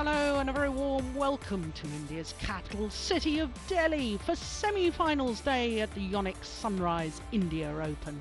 Hello and a very warm welcome to India's capital city of Delhi for semi-finals day at the Yonex Sunrise India Open.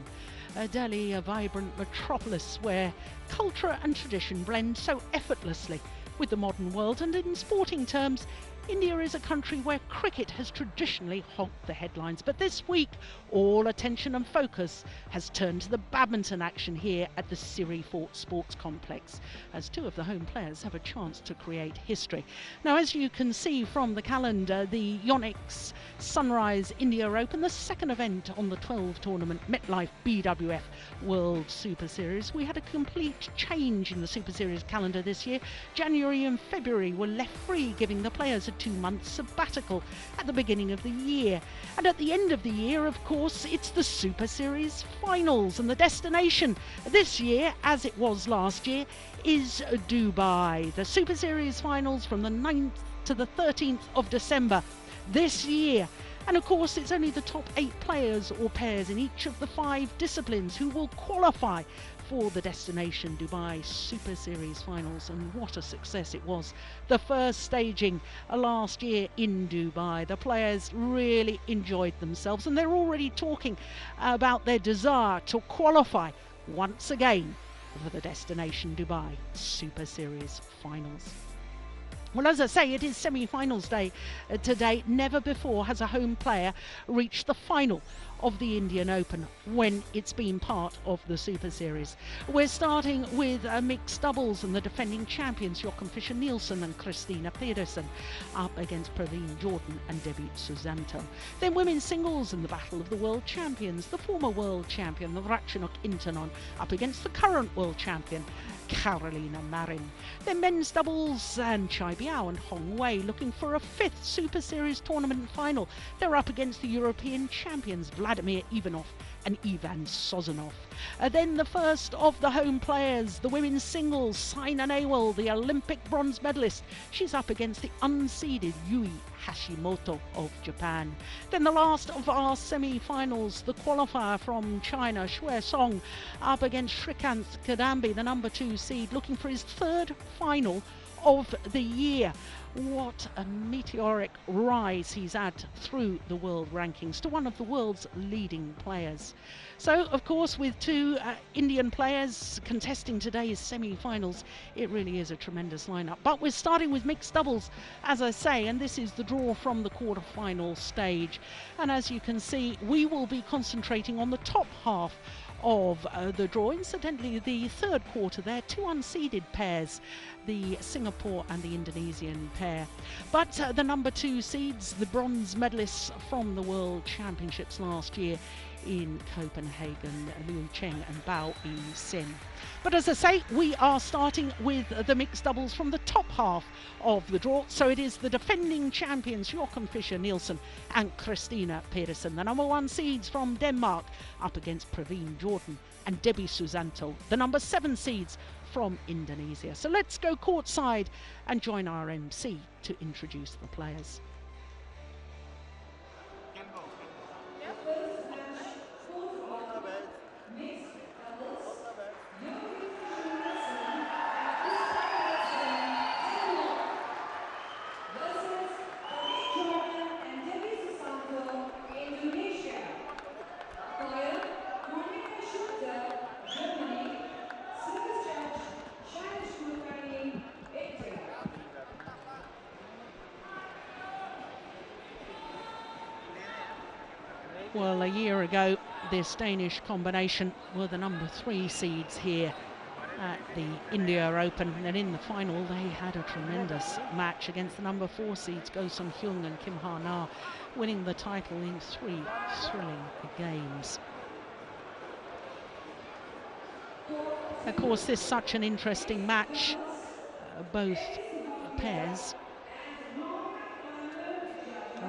Delhi, a vibrant metropolis where culture and tradition blend so effortlessly with the modern world, and in sporting terms, India is a country where cricket has traditionally hogged the headlines, but this week all attention and focus has turned to the badminton action here at the Siri Fort Sports Complex, as two of the home players have a chance to create history. Now, as you can see from the calendar, the Yonex Sunrise India Open, the second event on the 12 tournament MetLife BWF World Super Series. We had a complete change in the Super Series calendar this year. January and February were left free, giving the players a 2-month sabbatical at the beginning of the year. And at the end of the year, of course, it's the Super Series finals, and the destination this year, as it was last year, is Dubai. The Super Series finals from the 9th to the 13th of December this year. And of course, it's only the top 8 players or pairs in each of the 5 disciplines who will qualify for the destination Dubai Super Series finals. And what a success it was. The first staging last year in Dubai. The players really enjoyed themselves, and they're already talking about their desire to qualify once again for the destination Dubai Super Series finals. Well, as I say, it is semi-finals day today. Never before has a home player reached the final of the Indian Open when it's been part of the Super Series. We're starting with mixed doubles, and the defending champions Fischer and Christina Pedersen up against Praveen Jordan and Debbie Susanto. Then women's singles in the battle of the world champions, the former world champion Ratchanok Intanon up against the current world champion Carolina Marin. Then men's doubles, and Chai Biao and Hong Wei looking for a 5th Super Series tournament final. They're up against the European champions Vladimir Ivanov and Ivan Sozanov. Then the first of the home players, the women's singles, Saina Nehwal, the Olympic bronze medalist. She's up against the unseeded Yui Hashimoto of Japan. Then the last of our semi-finals, the qualifier from China, Xue Song, up against Shrikant Kadambi, the number 2 seed, looking for his 3rd final of the year. What a meteoric rise he's had through the world rankings to one of the world's leading players. So, of course, with 2 Indian players contesting today's semi-finals, it really is a tremendous lineup. But we're starting with mixed doubles, as I say, and this is the draw from the quarter-final stage. And as you can see, we will be concentrating on the top half of the draw. Incidentally, the 3rd quarter there, 2 unseeded pairs, the Singapore and the Indonesian pair. But the number 2 seeds, the bronze medalists from the World Championships last year in Copenhagen, Liu Cheng and Bao Yi Sin. But as I say, we are starting with the mixed doubles from the top half of the draw. So it is the defending champions Fischer and Christina Pedersen, the number 1 seeds from Denmark up against Praveen Jordan and Debbie Susanto, the number 7 seeds from Indonesia. So let's go courtside and join our MC to introduce the players. Well, a year ago, this Danish combination were the number 3 seeds here at the India Open, and in the final they had a tremendous match against the number 4 seeds Go Sung Hyung and Kim Ha Na, winning the title in 3 thrilling games. Of course, this is such an interesting match. Both pairs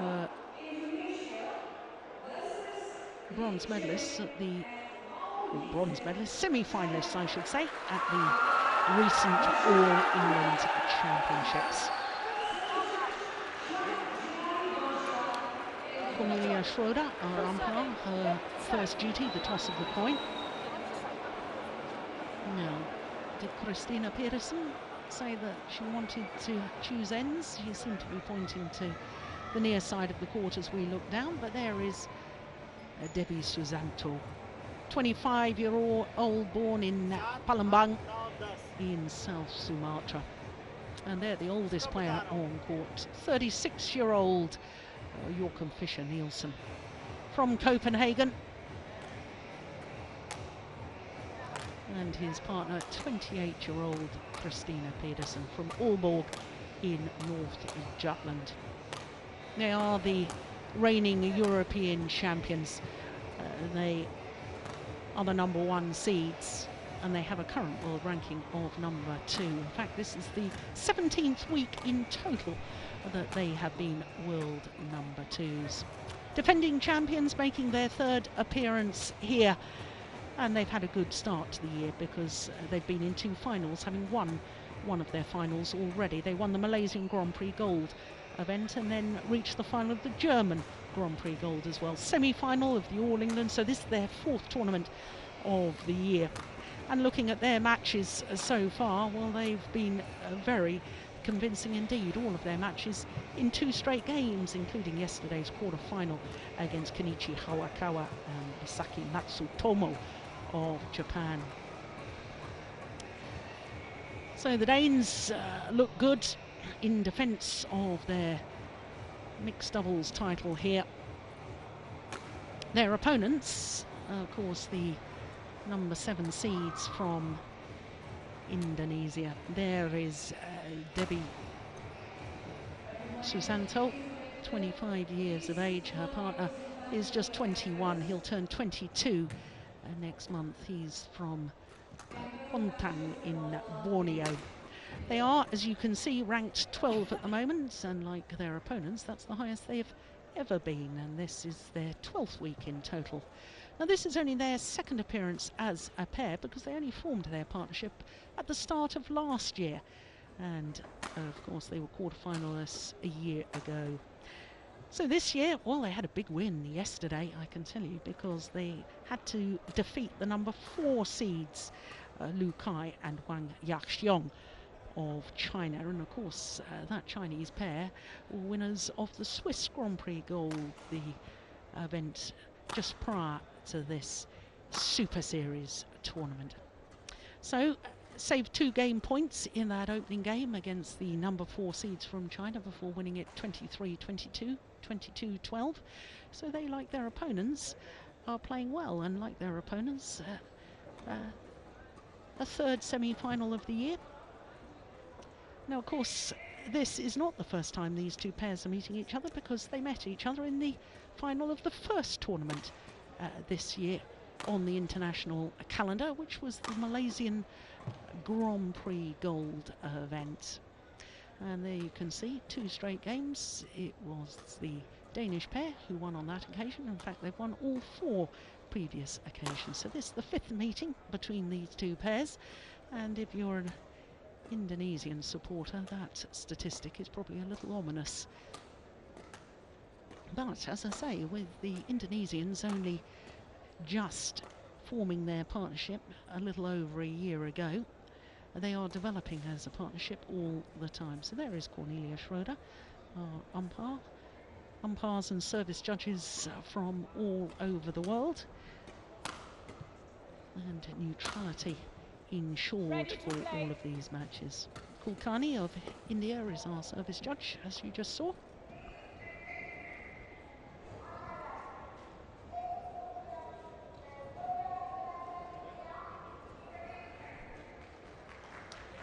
were bronze medalists at the semi-finalists, I should say, at the recent All England Championships. Cornelia Schroeder, our umpire, her first duty, the toss of the coin. Now, did Christina Pedersen say that she wanted to choose ends. She seemed to be pointing to the near side of the court as we look down, but there is Debbie Susanto, 25-year-old, born in Palembang in South Sumatra. And they're the oldest player on court, 36-year-old Joachim Fischer Nielsen from Copenhagen. And his partner, 28-year-old Christina Pedersen from Aalborg in North Jutland. They are the reigning European champions. They are the #1 seeds, and they have a current world ranking of #2. In fact, this is the 17th week in total that they have been world #2s. Defending champions making their 3rd appearance here, and they've had a good start to the year because they've been in 2 finals, having won one of their finals already. They won the Malaysian Grand Prix Gold event and then reached the final of the German Grand Prix Gold as well. Semi-final of the All England, so this is their 4th tournament of the year. And looking at their matches so far, well, they've been very convincing indeed. All of their matches in 2 straight games, including yesterday's quarter-final against Kenichi Hawakawa and Misaki Matsutomo of Japan. So the Danes look good in defence of their mixed doubles title here. Their opponents, of course, the #7 seeds from Indonesia. There is Debbie Susanto, 25 years of age. Her partner is just 21. He'll turn 22 next month. He's from Kuntang in Borneo. They are, as you can see, ranked 12 at the moment, and like their opponents, that's the highest they've ever been, and this is their 12th week in total. Now, this is only their 2nd appearance as a pair because they only formed their partnership at the start of last year, and of course they were quarterfinalists a year ago. So this year, well, they had a big win yesterday, I can tell you, because they had to defeat the #4 seeds, Lu Kai and Wang Yaxiong of China. And of course, that Chinese pair were winners of the Swiss Grand Prix Gold, the event just prior to this Super Series tournament. So, saved 2 game points in that opening game against the #4 seeds from China before winning it 23-22, 22-12. So they, like their opponents, are playing well, and like their opponents, a 3rd semi-final of the year. Now, of course, this is not the first time these 2 pairs are meeting each other, because they met each other in the final of the 1st tournament this year on the international calendar, which was the Malaysian Grand Prix Gold event. And there you can see 2 straight games. It was the Danish pair who won on that occasion. In fact, they've won all 4 previous occasions. So this is the 5th meeting between these 2 pairs. And if you're an Indonesian supporter, that statistic is probably a little ominous. But as I say, with the Indonesians only just forming their partnership a little over a year ago, they are developing as a partnership all the time. So there is Cornelia Schroeder, umpire. Umpires and service judges from all over the world. And neutrality ensured for all of these matches. Kulkarni of India is our service judge, as you just saw.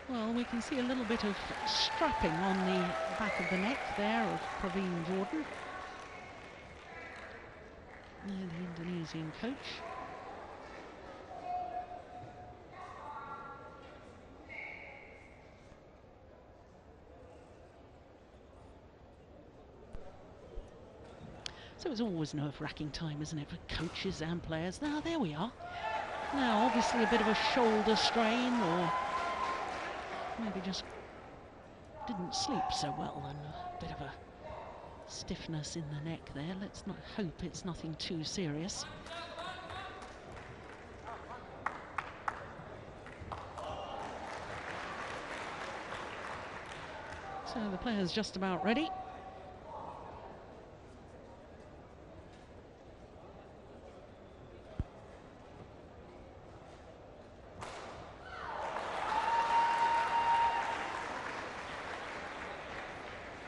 Well, we can see a little bit of strapping on the back of the neck there of Praveen Jordan, the Indonesian coach. So it's always nerve-wracking time, isn't it, for coaches and players? Now, there we are. Now, obviously a bit of a shoulder strain, or maybe just didn't sleep so well, and a bit of a stiffness in the neck there. Let's not hope it's nothing too serious. So the player's just about ready.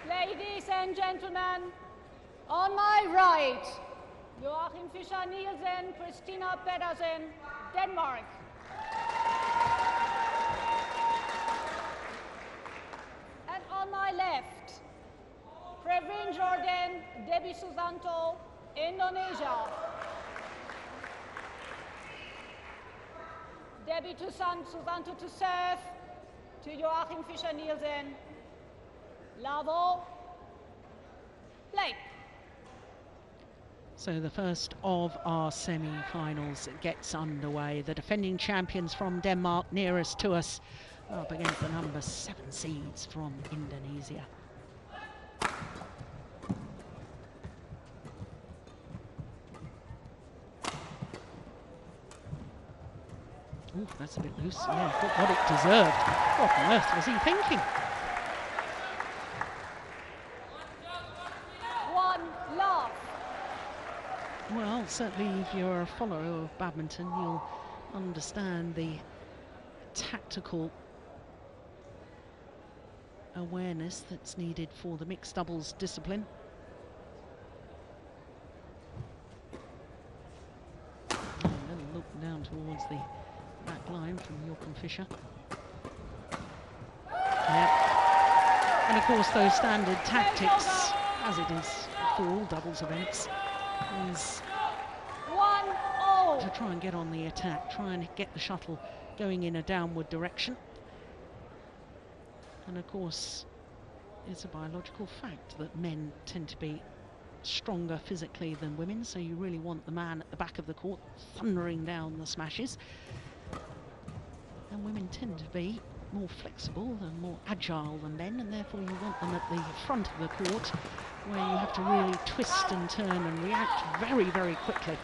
Ladies and gentlemen, on my right, Joachim Fischer Nielsen, Christina Pedersen, Denmark. And on my left, Praveen Jordan, Debbie Susanto, Indonesia. Debbie Susanto to serve, to Joachim Fischer Nielsen. Lavo, play. So the first of our semi-finals gets underway. The defending champions from Denmark, nearest to us, up against the number 7 seeds from Indonesia. Ooh, that's a bit loose. Yeah, what it deserved. What on earth was he thinking? Well, certainly if you're a follower of badminton, you'll understand the tactical awareness that's needed for the mixed doubles discipline. And then look down towards the back line from Joachim Fischer. Yeah. And of course those standard tactics, as it is for all doubles events, is to try and get on the attack, try and get the shuttle going in a downward direction. And of course, it's a biological fact that men tend to be stronger physically than women, so you really want the man at the back of the court thundering down the smashes. And women tend to be more flexible and more agile than men, and therefore you want them at the front of the court, where you have to really twist and turn and react very, very quickly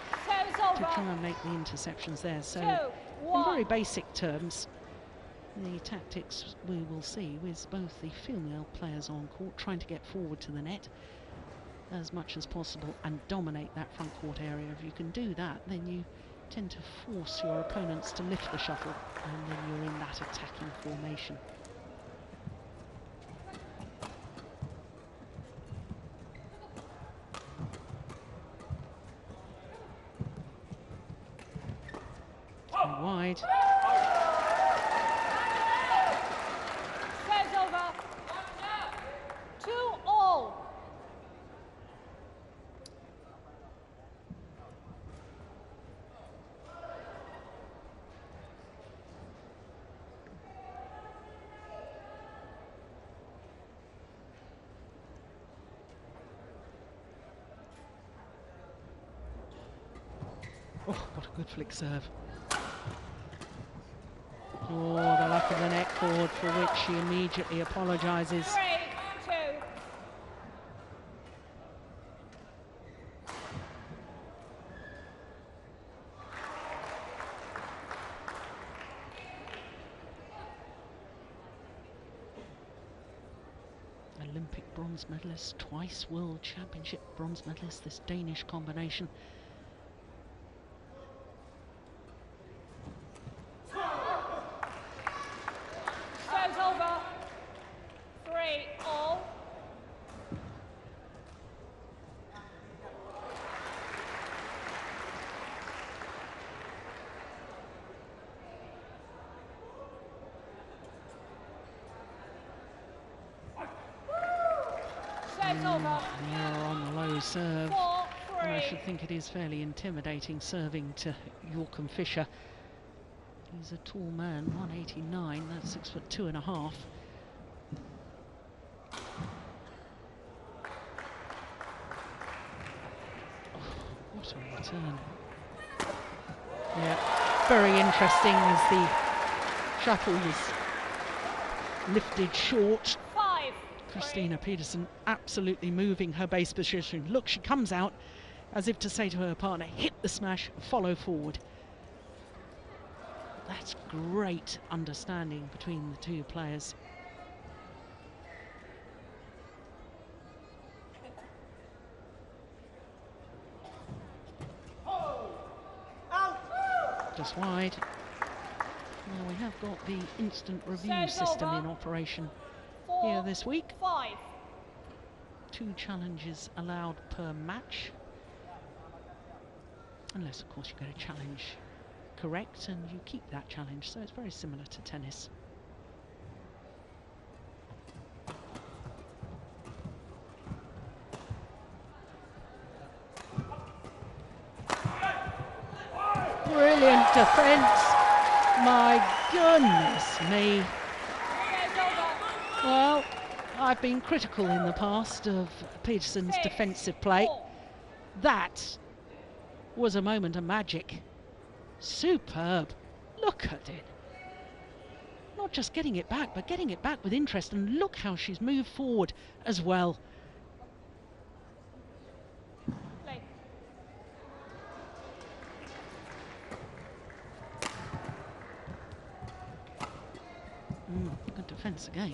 to try and make the interceptions there. So in very basic terms, the tactics we will see with both the female players on court trying to get forward to the net as much as possible and dominate that front court area. If you can do that, then you tend to force your opponents to lift the shuttle, and then you're in that attacking formation. Wide. Serves over. 2-all. Oh, what a good flick serve. Oh, the luck of the net cord, for which she immediately apologises. 3-2. Olympic bronze medalist, twice World Championship bronze medalist, this Danish combination. They're on the low serve, and I should think it is fairly intimidating serving to Joachim Fischer. He's a tall man, 189, that's 6'2.5". Oh, what a return. Yeah, very interesting as the shuttle was lifted short. Christina Pedersen absolutely moving her base position. Look, she comes out as if to say to her partner, hit the smash, follow forward. That's great understanding between the two players. Just wide. Well, we have got the instant review Serve system over. in operation 4, here this week. 5. 2 challenges allowed per match. Unless, of course, you get a challenge correct and you keep that challenge. So it's very similar to tennis. Brilliant defence. My goodness me. Well, I've been critical in the past of Pedersen's defensive play. That was a moment of magic. Superb. Look at it. Not just getting it back, but getting it back with interest. And look how she's moved forward as well. Good defence again.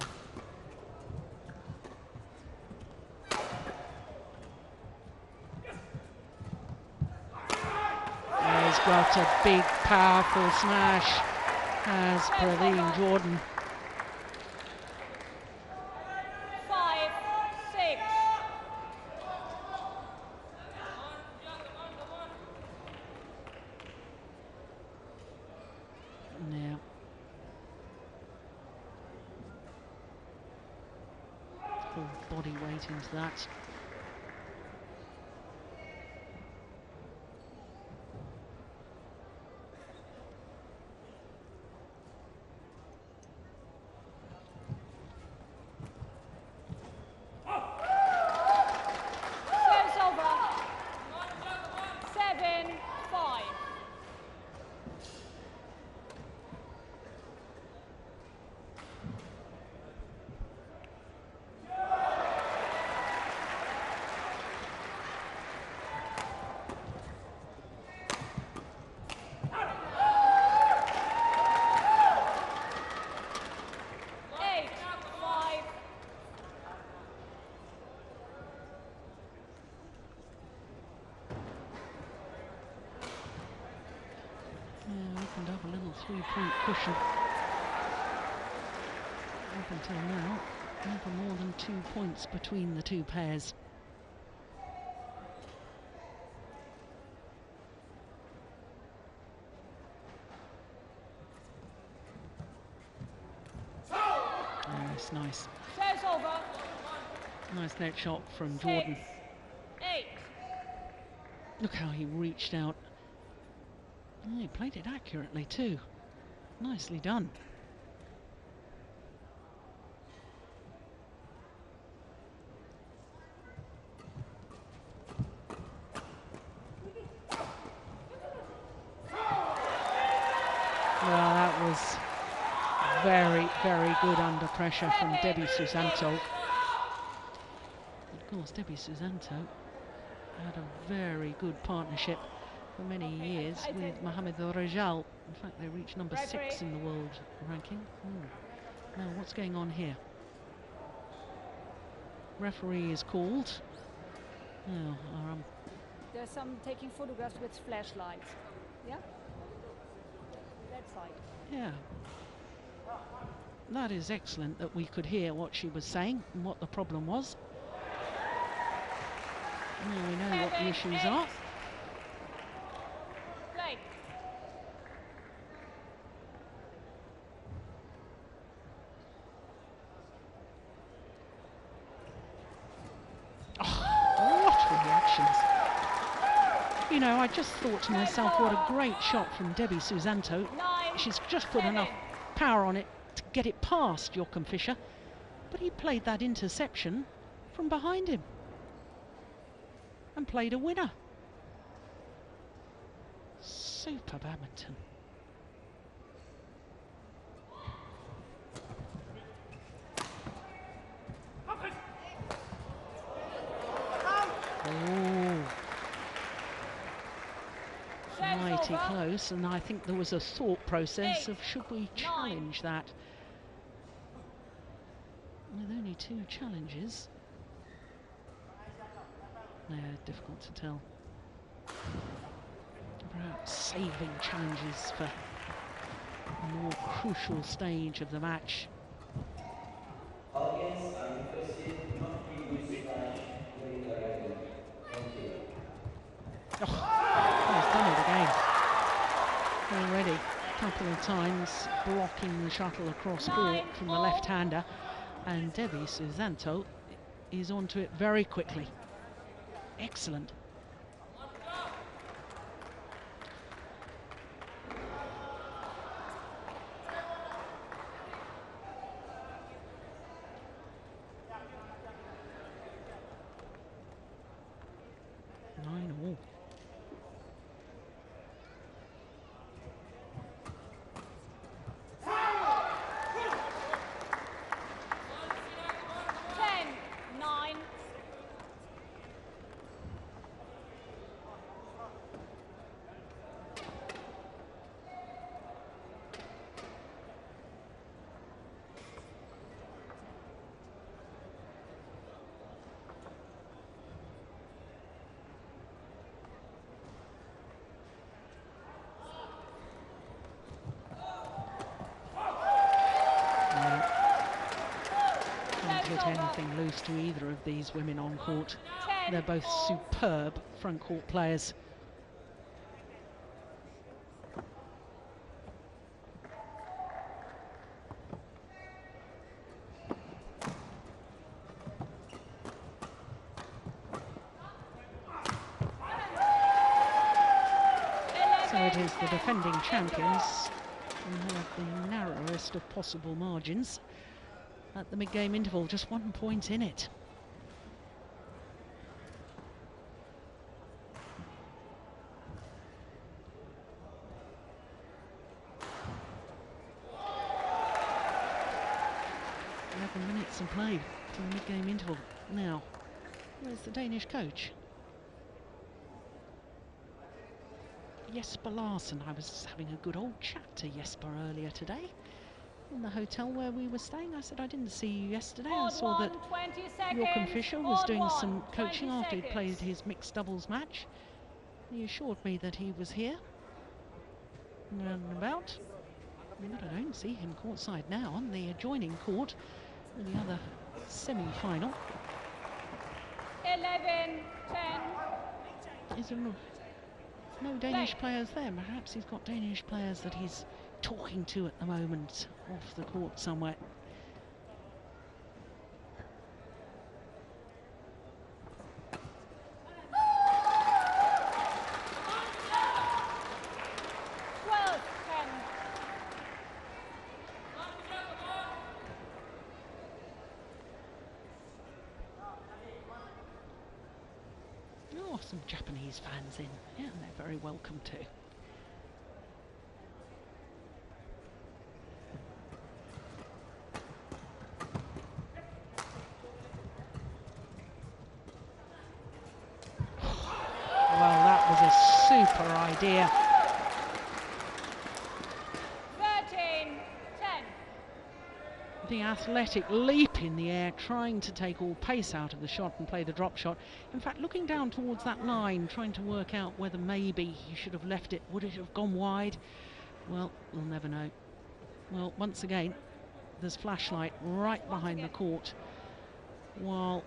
He's got a big, powerful smash, as Praline Jordan. 5, 6. Yeah. Full body weight into that. Serves over. 7, 5. Opened up a little 3-point cushion. Up until now, never more than 2 points between the two pairs. Nice, nice. Serves over. Nice net shot from Jordan. 6, 8. Look how he reached out. Oh, he played it accurately too. Nicely done. Well, that was very, very good under pressure from Debbie Susanto. Of course, Debbie Susanto had a very good partnership for many years with Mohamed Rajal. In fact, they reached number 6 in the world ranking. Now, what's going on here? Referee is called. Oh, There's some taking photographs with flashlights. Yeah? That side. yeah. That is excellent that we could hear what she was saying and what the problem was. Now we know what the issues are. Play. Oh, what reactions. You know, I just thought to myself, what a great shot from Debbie Susanto. 9, She's just put 7. enough power on it to get it past Jochen Fischer. But he played that interception from behind him and played a winner. Super badminton. Oh, mighty close, and I think there was a thought process of should we challenge that? With only 2 challenges. Yeah, difficult to tell. saving challenges for a more crucial stage of the match. Audience are requested not to use flash during the rally. Thank you. Oh, he's done it again. Already a couple of times blocking the shuttle across court from the left-hander, and Debbie Susanto is onto it very quickly. Excellent. Anything loose to either of these women on court. They're both superb front court players. So it is the defending champions who have the narrowest of possible margins. At the mid-game interval, just 1 point in it. Minutes in play to the mid-game interval. Now, where's the Danish coach? Jesper Larsen. I was having a good old chat to Jesper earlier today in the hotel where we were staying. I said, I didn't see you yesterday. I saw that Jochen Fischer was doing some coaching after he'd played his mixed doubles match. He assured me that he was here and about. But I don't see him courtside now on the adjoining court in the other semi-final. 11-10. Is there no Danish players there? Perhaps he's got Danish players that he's talking to at the moment off the court somewhere. Oh, some Japanese fans in. Yeah, they're very welcome too. Well, that was a super idea. 13-10. The athletic leap in the air, trying to take all pace out of the shot and play the drop shot. In fact, looking down towards that line, trying to work out whether maybe he should have left it. Would it have gone wide? Well, we'll never know. Well, once again, there's flashlight right behind the court, while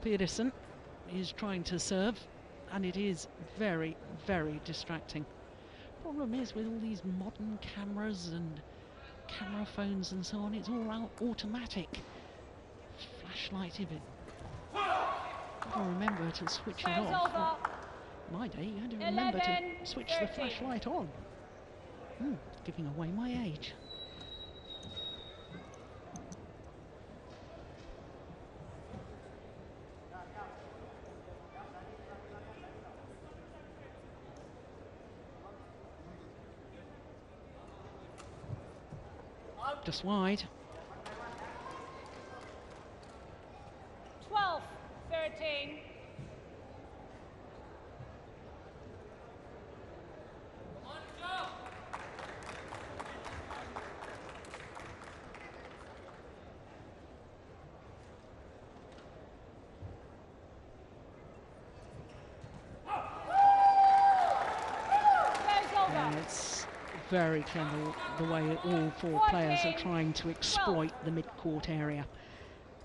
Pedersen is trying to serve, and it is very, very distracting. Problem is, with all these modern cameras and camera phones and so on, it's all automatic. Flashlight, if it. I'll remember to switch it off. Well, my day, you had to remember to switch the flashlight on. Giving away my age. Just wide. 12-13. very clever the way all four players are trying to exploit the mid-court area.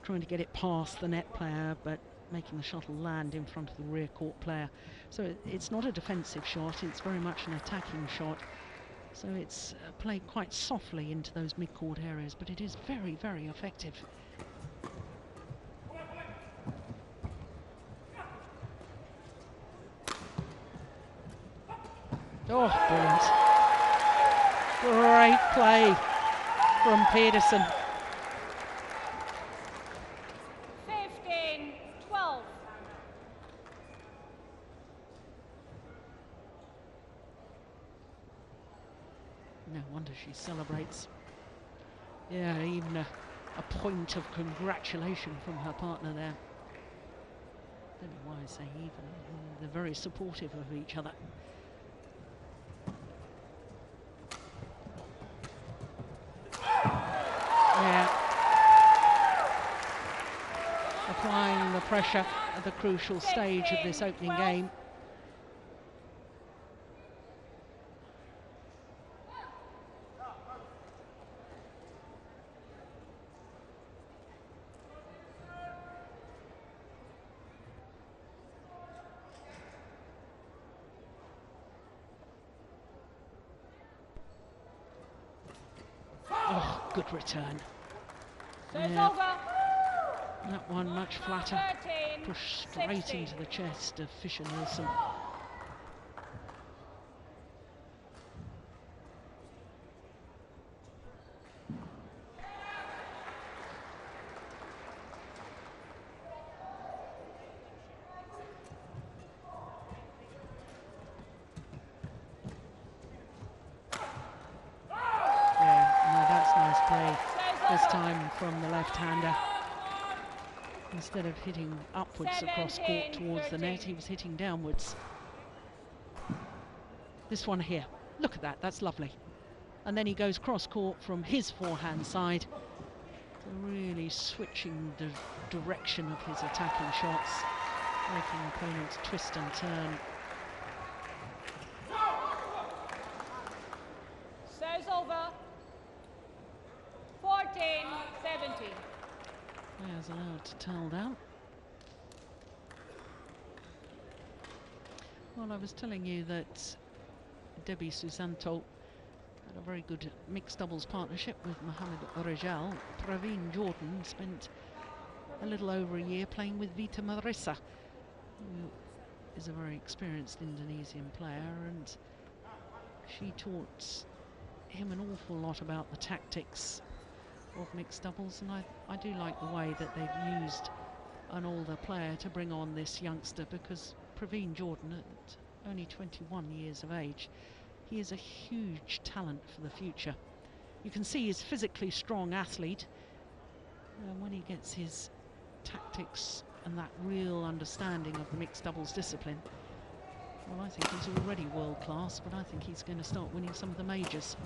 Trying to get it past the net player, but making the shuttle land in front of the rear court player. So it's not a defensive shot, it's very much an attacking shot. So it's played quite softly into those mid-court areas, but it is very, very effective. Oh, brilliant. Great play from Pedersen. 15-12. No wonder she celebrates. Yeah, even a point of congratulation from her partner there. Don't know why I say even. They're very supportive of each other. Yeah. Applying the pressure at the crucial stage of this opening game. Oh, good return. Yeah. That one much flatter, pushed straight into the chest of Fischer. This time from the left-hander. Instead of hitting upwards across court towards the net, he was hitting downwards. This one here, look at that, that's lovely. And then he goes cross court from his forehand side, so really switching the direction of his attacking shots, making opponents twist and turn. Serves over. 14-17. Players allowed to towel down. Well, I was telling you that Debbie Susanto had a very good mixed doubles partnership with Mohamed Rejal. Praveen Jordan spent a little over a year playing with Vita Marissa, who is a very experienced Indonesian player, and she taught him an awful lot about the tactics of mixed doubles, and I do like the way that they've used an older player to bring on this youngster, because Praveen Jordan, at only 21 years of age, he is a huge talent for the future. You can see he's a physically strong athlete, and when he gets his tactics and that real understanding of the mixed doubles discipline, well, I think he's already world class, but I think he's going to start winning some of the majors.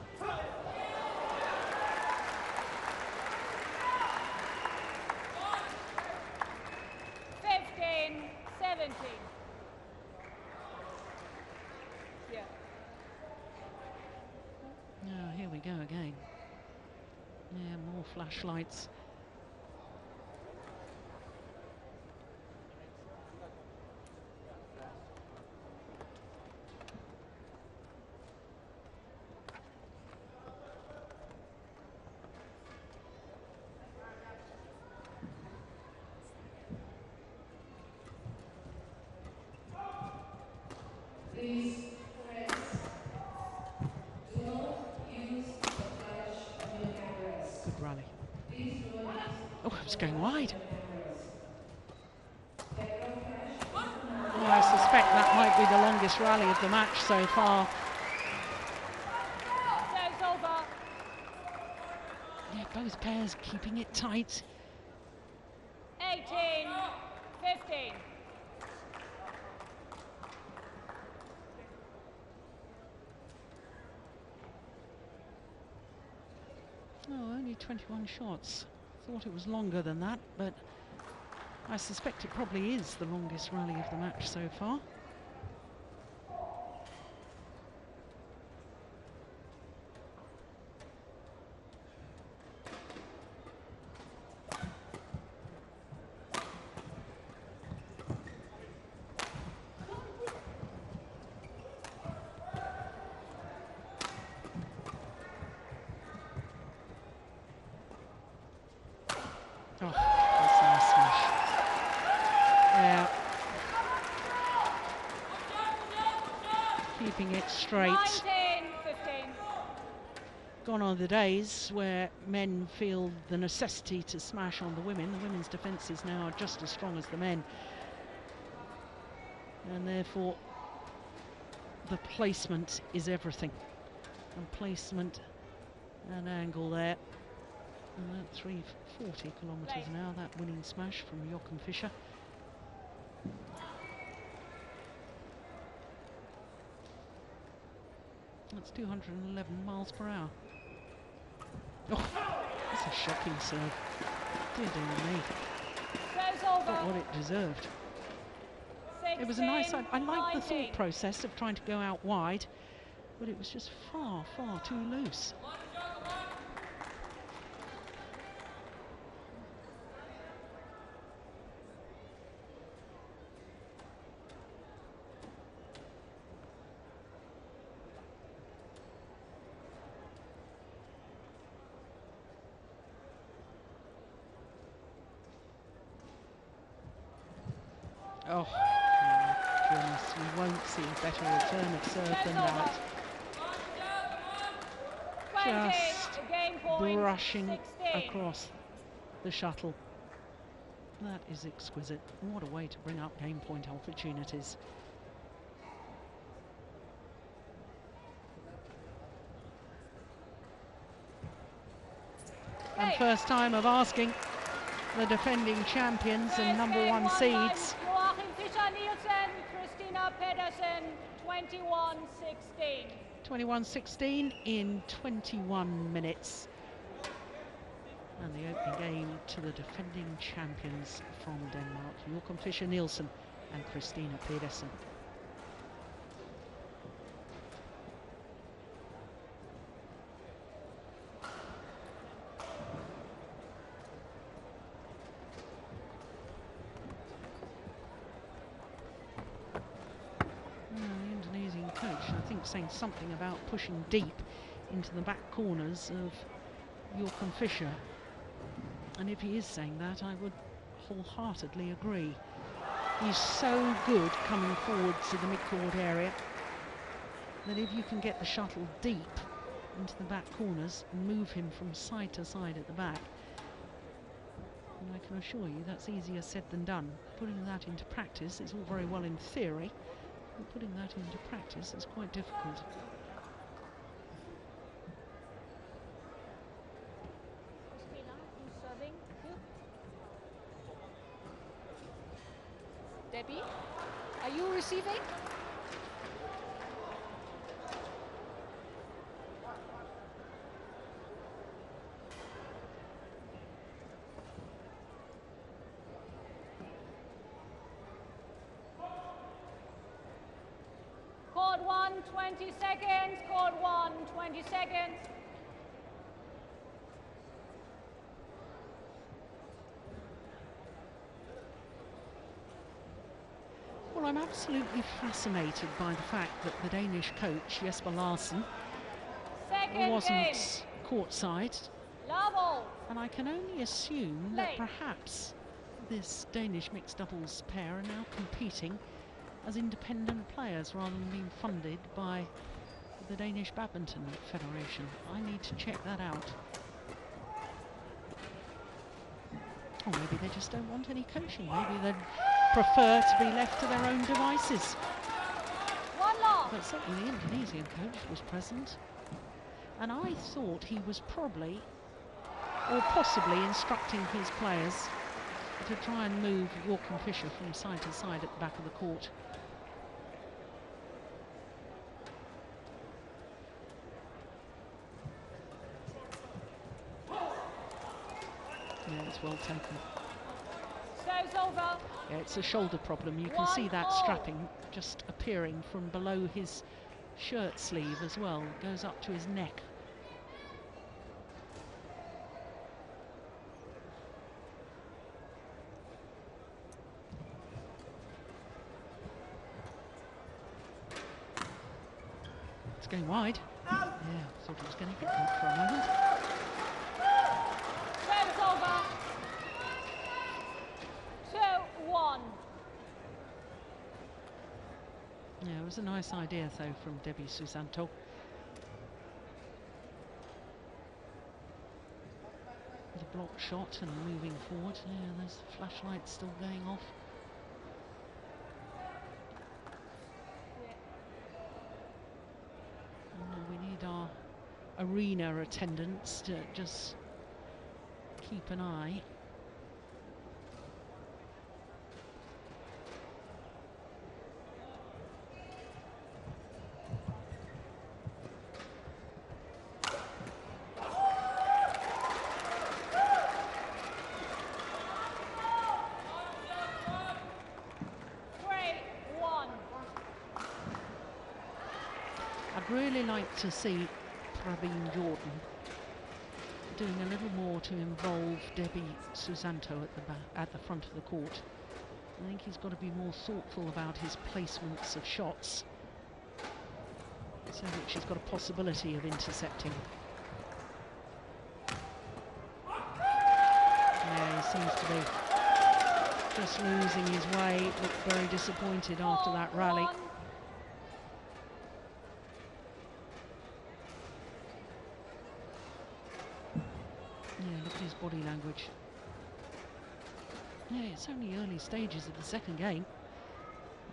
Here we go again. Yeah, more flashlights. Please. Rally. Oh, it was going wide. Oh, I suspect that might be the longest rally of the match so far. Yeah, both pairs keeping it tight. 18-15. Oh, only 21 shots. Thought it was longer than that, but I suspect it probably is the longest rally of the match so far. keeping it straight. 19-15. Gone are the days where men feel the necessity to smash on the women. The women's defences now are just as strong as the men. And therefore, the placement is everything. And placement and angle there. And at 340 kilometres an hour, that winning smash from Fischer. That's 211 miles per hour. Oh, that's a shocking serve. Dear me. Not what it deserved. It was a nice, I liked the thought process of trying to go out wide, but it was just far, far too loose. Oh, my goodness, we won't see a better return of serve than that. Just brushing across the shuttle. That is exquisite. What a way to bring up game point opportunities. And first time of asking the defending champions and #1 seeds. Pedersen, 21-16. 21-16 in 21 minutes. And the opening game to the defending champions from Denmark, Fischer Nielsen and Christina Pedersen. Saying something about pushing deep into the back corners of Fischer, and if he is saying that, I would wholeheartedly agree. He's so good coming forward to the mid-court area that if you can get the shuttle deep into the back corners and move him from side to side at the back, and I can assure you that's easier said than done. Putting that into practice, it's all very well in theory. Putting that into practice is quite difficult. Debbie, are you receiving? Court 1, 20 seconds. Court 1, 20 seconds. Well, I'm absolutely fascinated by the fact that the Danish coach, Jesper Larsen, wasn't courtside. Level. And I can only assume that perhaps this Danish mixed doubles pair are now competing as independent players rather than being funded by the Danish Badminton Federation. I need to check that out. Or maybe they just don't want any coaching. Maybe they'd prefer to be left to their own devices. But certainly the Indonesian coach was present. And I thought he was probably, or possibly, instructing his players to try and move Fischer from side to side at the back of the court. Yeah, it's well taken. Yeah, it's a shoulder problem. You can see that strapping just appearing from below his shirt sleeve as well. It goes up to his neck. It's going wide. Yeah, thought it was going to get caught for a moment. Service over. 2-1. Yeah, it was a nice idea though from Debbie Susanto. The block shot and moving forward. Yeah, there's flashlights still going off. We need our arena attendants to just keep an eye. I'd really like to see Praveen Jordan doing a little more to involve Debbie Susanto at the front of the court. I think he's got to be more thoughtful about his placements of shots so that she's got a possibility of intercepting. Yeah, he seems to be just losing his way. Looked very disappointed after that rally. Yeah, look at his body language. Yeah, it's only early stages of the second game,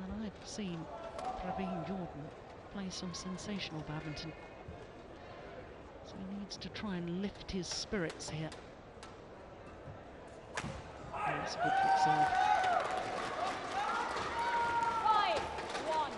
and I've seen Praveen Jordan play some sensational badminton. So he needs to try and lift his spirits here. Oh, that's a good foot serve. 5-1.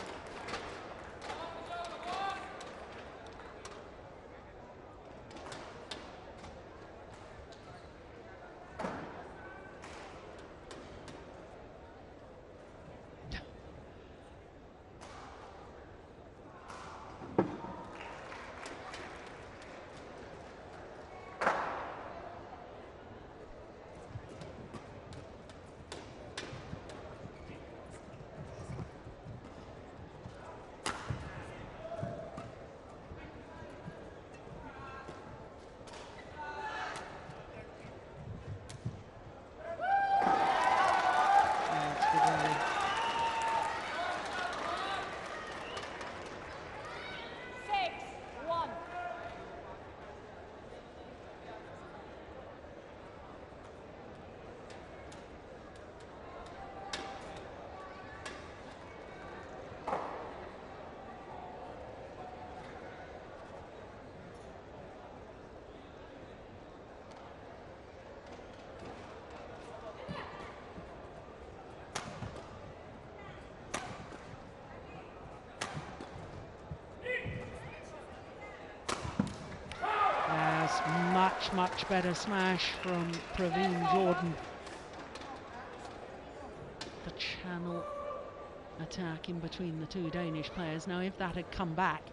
Much better smash from Praveen Jordan. The channel attack in between the two Danish players. Now, if that had come back,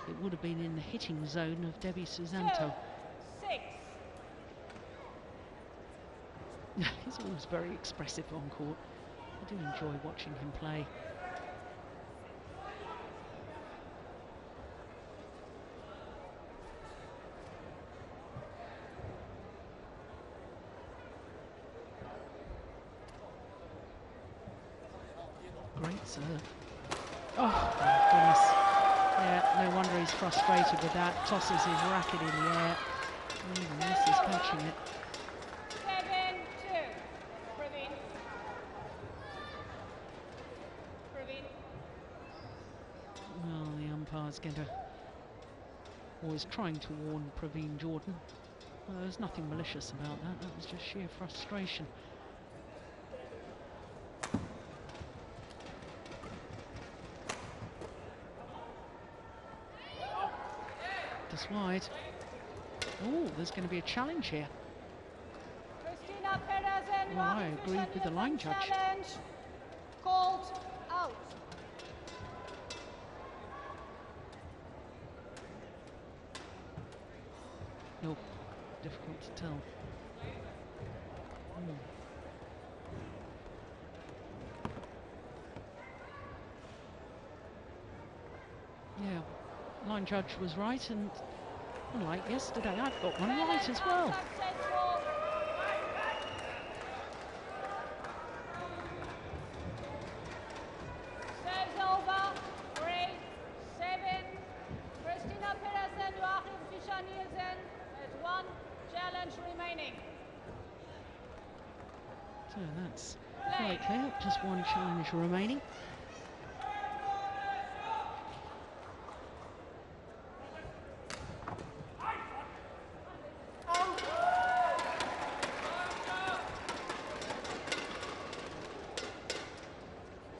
it would have been in the hitting zone of Debbie Susanto. 2-6. He's always very expressive on court. I do enjoy watching him play. Great serve. Oh, my goodness. Yeah, no wonder he's frustrated with that. Tosses his racket in the air. And even misses catching it. 7-2. Praveen. Well, the umpire's always trying to warn Praveen Jordan. Well, there's nothing malicious about that. That was just sheer frustration. Just wide. Oh, there's going to be a challenge here. Pedersen, well, I agreed with the line judge. Challenge called out. Oh, difficult to tell. Yeah, line judge was right, and unlike yesterday, I've got one right as well. Serves over. So that's quite clear, just one challenge remaining.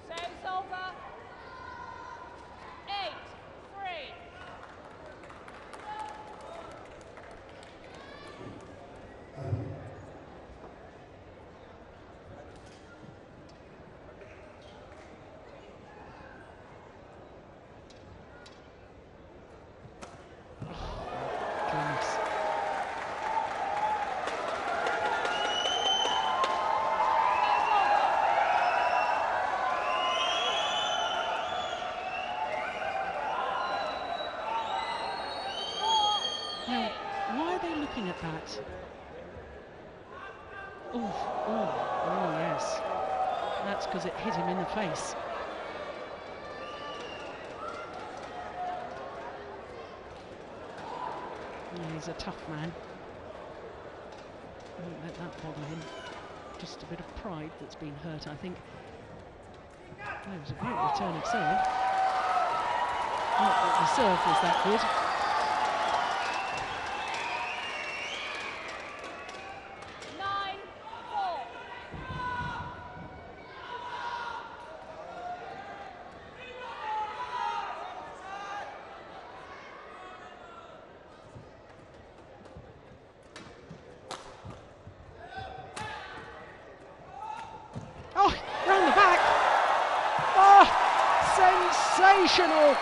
Saves over. 8-3. Goodness. Now, why are they looking at that? Oh, yes. That's because it hit him in the face. Yeah, he's a tough man. Won't let that bother him. Just a bit of pride that's been hurt, I think. Oh, it was a great return of serve. Not that the serve was that good. Oh, round the back. Oh, sensational.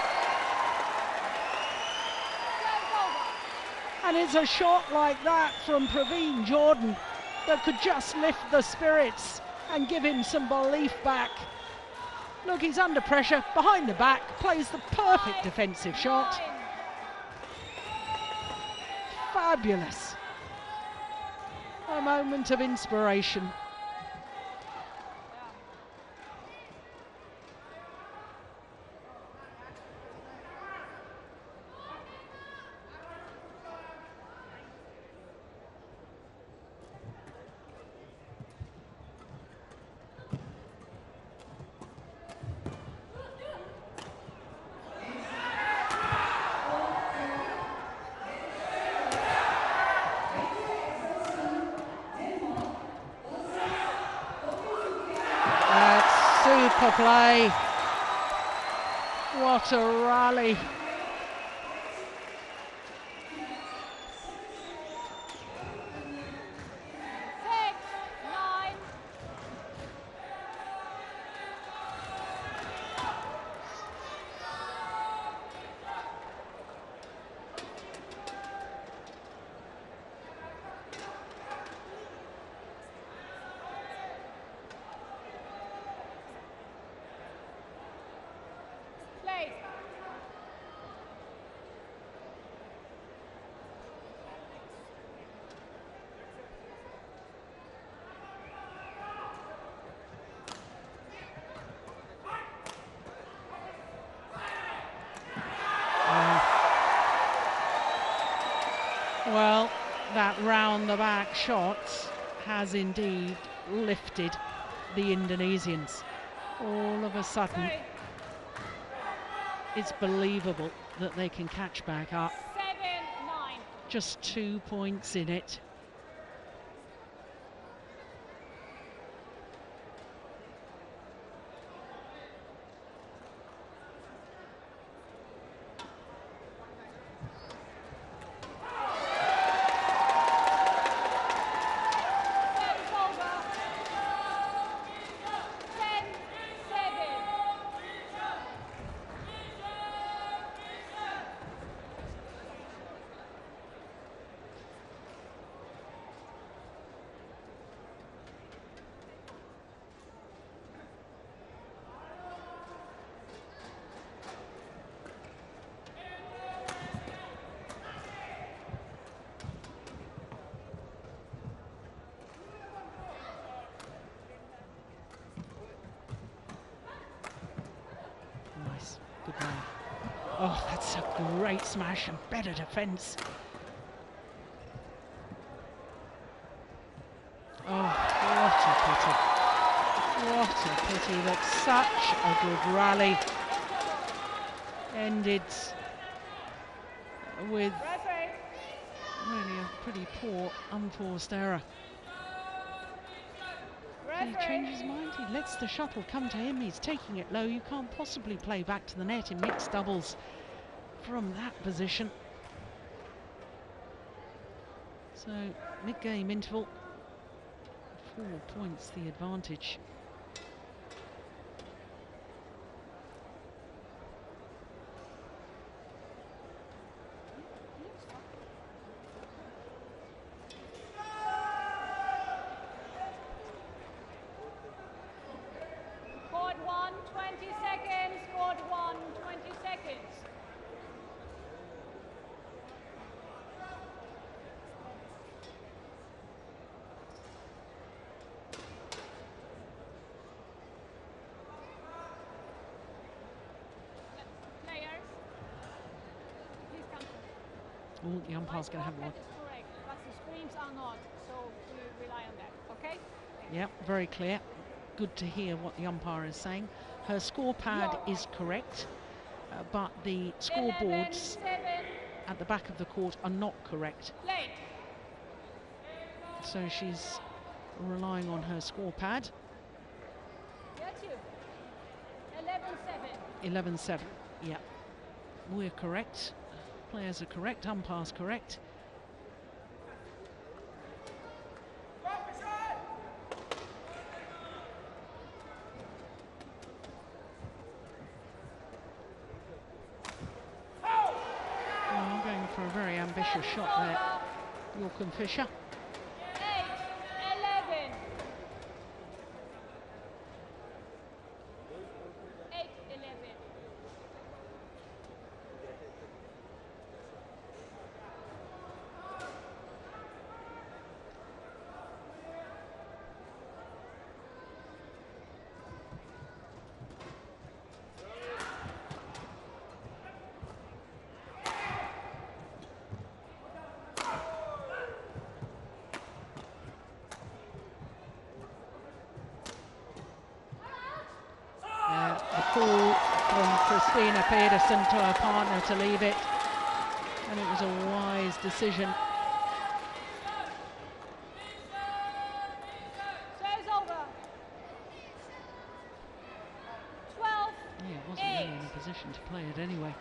And it's a shot like that from Praveen Jordan that could just lift the spirits and give him some belief back. Look, he's under pressure, behind the back, plays the perfect defensive shot. Fabulous. A moment of inspiration. Super play. What a rally. Well, that round-the-back shot has indeed lifted the Indonesians. All of a sudden, it's believable that they can catch back up. 7-9. Just 2 points in it. Good man. Oh, that's a great smash and better defence. Oh, what a pity. see that such a good rally ended with really a pretty poor unforced error. Did he change his mind? He lets the shuttle come to him. He's taking it low. You can't possibly play back to the net in mixed doubles from that position. So mid-game interval, 4 points the advantage. Court 1, 20 seconds. Court 1, 20 seconds. Players, please come. Oh, the umpire's going to have one. That is correct, but the screens are not, so we rely on that, okay? Yeah, very clear. Good to hear what the umpire is saying. Her score pad is correct, but the scoreboards 11-7. at the back of the court are not correct. Play. So she's relying on her score pad. That's you. 11-7. 11-7, yeah. We're correct. Players are correct, umpire's correct. Oh, going for a very ambitious shot there, York and Fischer. 8-11. 8-11. The call from Pedersen to her partner to leave it, and it was a wise decision. Serve's over. 12. Yeah, it wasn't really in a position to play it anyway.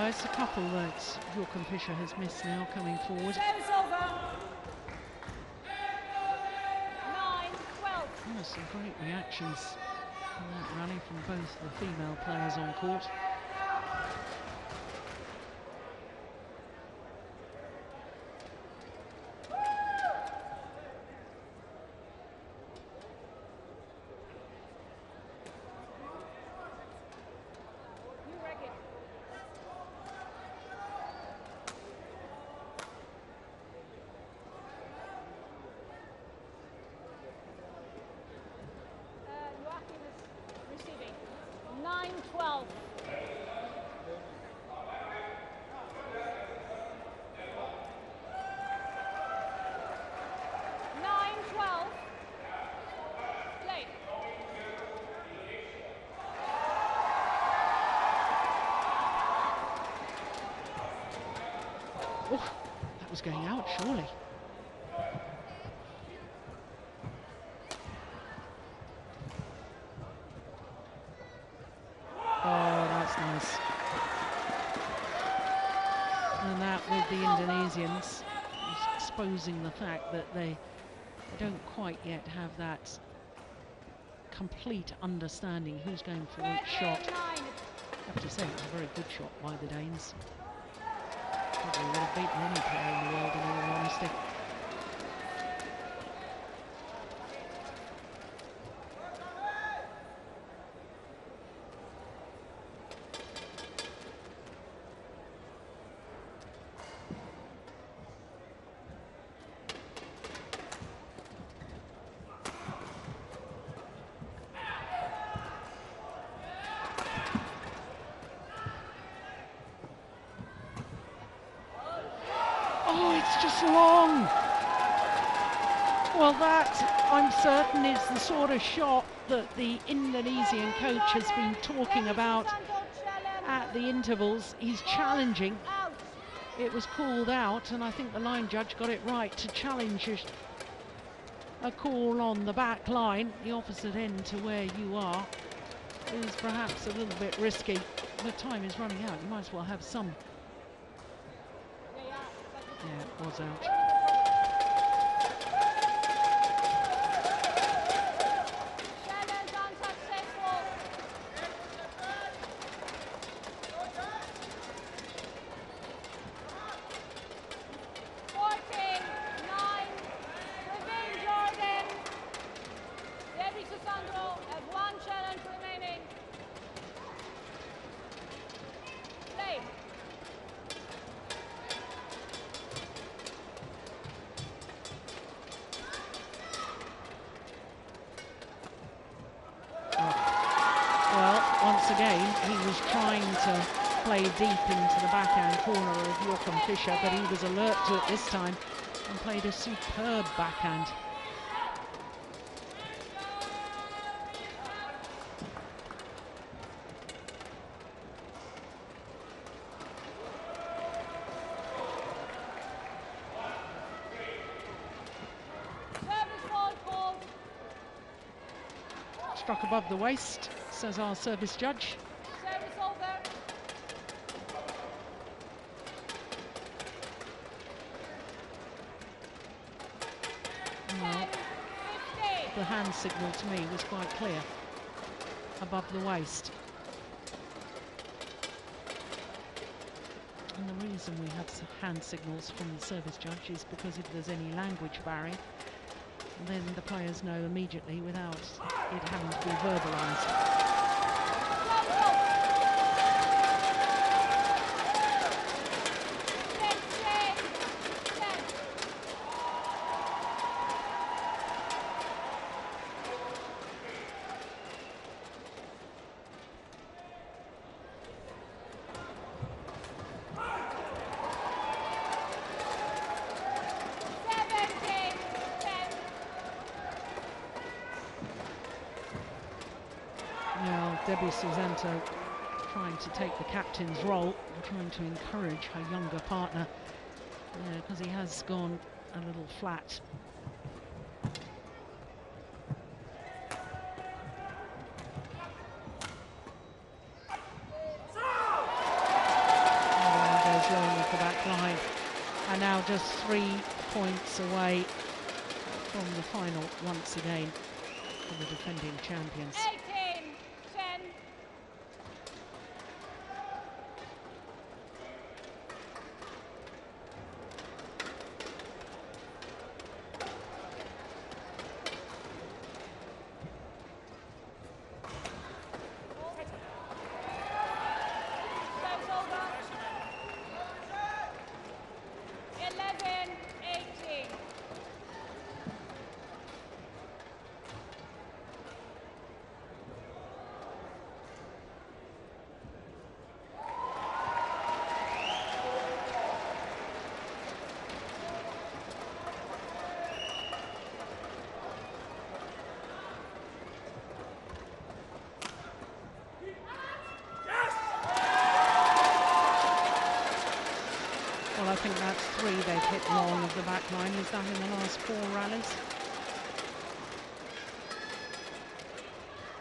It's a couple that York and Fischer has missed now coming forward. Serve's over. 9-12. There's some great reactions in that rally from both the female players on court. New record. Joachim is receiving. 9-12. Play. Oh, that was going out, surely. Oh, that's nice. And that with the Indonesians is exposing the fact that they don't quite yet have that complete understanding who's going for which shot. 13-9. I have to say, it was a very good shot by the Danes. Probably would have beaten any player in the world, in all honesty. it's just long. Well, that, I'm certain, is the sort of shot that the Indonesian coach has been talking about at the intervals. He's challenging. It was called out, and I think the line judge got it right to challenge a call on the back line, the opposite end to where you are, is perhaps a little bit risky. The time is running out. You might as well have some. Yeah, it was out. Susanto has one challenge remaining. Play. Well, once again, he was trying to play deep into the backhand corner of Jochen Fischer, but he was alert to it this time and played a superb backhand. Struck above the waist, says our service judge. Service over. Well, the hand signal to me was quite clear. Above the waist. And the reason we have hand signals from the service judge is because if there's any language barrier, then the players know immediately without it having to be verbalised. Susanto trying to take the captain's role and trying to encourage her younger partner because he has gone a little flat. And there goes Yonex with the back line, and now just 3 points away from the final once again for the defending champions. I think that's 3 they've hit long of the back line. Is that in the last 4 rallies?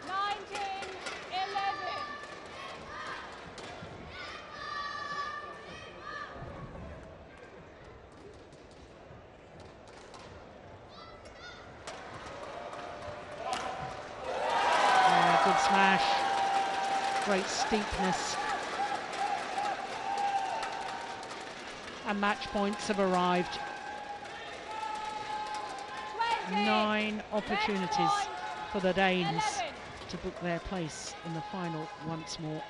19, 11. Yeah, good smash. Great steepness. And match points have arrived. 9 opportunities for the Danes to book their place in the final once more.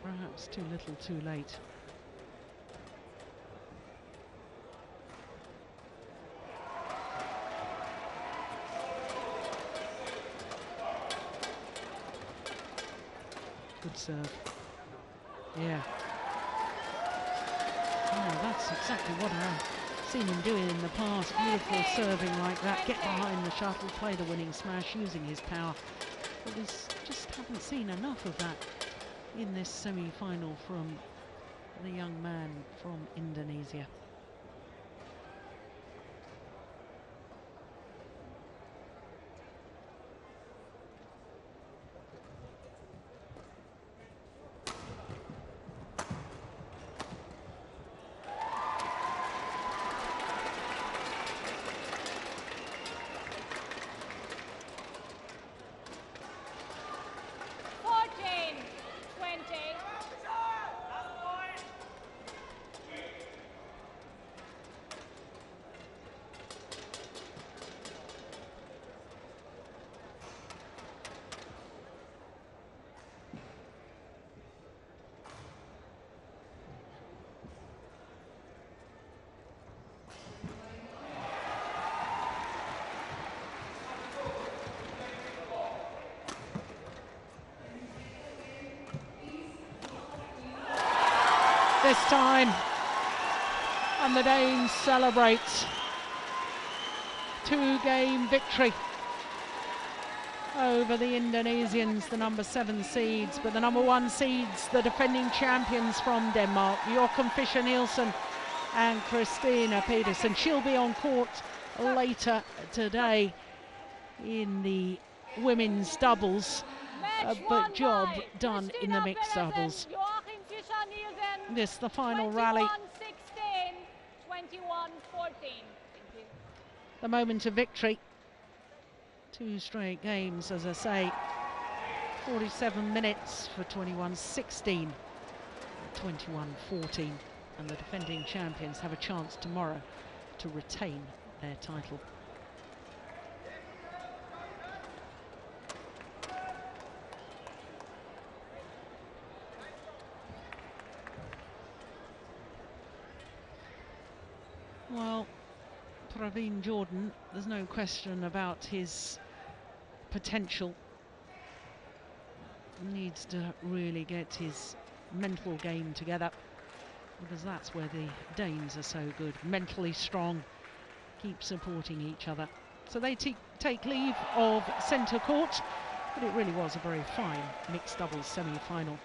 Perhaps too little, too late. Good serve. Yeah. Yeah, that's exactly what I've seen him doing in the past. Beautiful serving like that. Get behind the shuttle, play the winning smash using his power. But we just haven't seen enough of that in this semi-final from the young man from Indonesia. This time, and the Danes celebrate. Two-game victory over the Indonesians, the number 7 seeds, but the number 1 seeds, the defending champions from Denmark, Joachim Fischer Nielsen and Christina Pedersen. She'll be on court later today in the women's doubles, but job done in the mixed doubles. This the final rally. 21-16, 21-14. The moment of victory. 2 straight games, as I say. 47 minutes for 21-16, 21-14, and the defending champions have a chance tomorrow to retain their title. Well, Praveen Jordan, there's no question about his potential. Needs to really get his mental game together, because that's where the Danes are so good. Mentally strong, keep supporting each other. So they take leave of centre court, but it really was a very fine mixed doubles semi-final.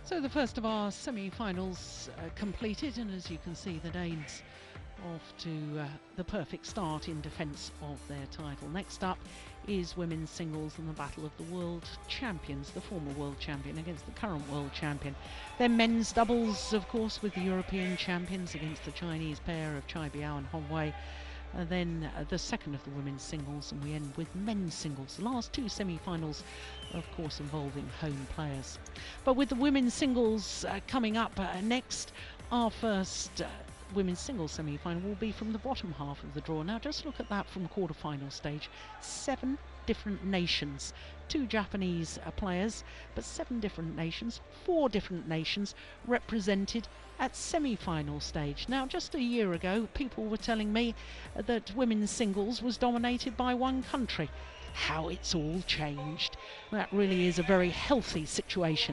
So the first of our semi-finals completed, and as you can see, the Danes off to the perfect start in defence of their title. Next up is women's singles and the battle of the world champions, the former world champion against the current world champion. Then men's doubles, of course, with the European champions against the Chinese pair of Chai Biao and Hong Wei. Then the second of the women's singles, and we end with men's singles. The last two semi-finals, of course, involving home players. But with the women's singles coming up next, our first women's singles semi-final will be from the bottom half of the draw. Now just look at that from quarter-final stage. 7 different nations, 2 Japanese players, but 7 different nations, 4 different nations represented at semi-final stage. Now just a year ago people were telling me that women's singles was dominated by one country. How it's all changed. That really is a very healthy situation.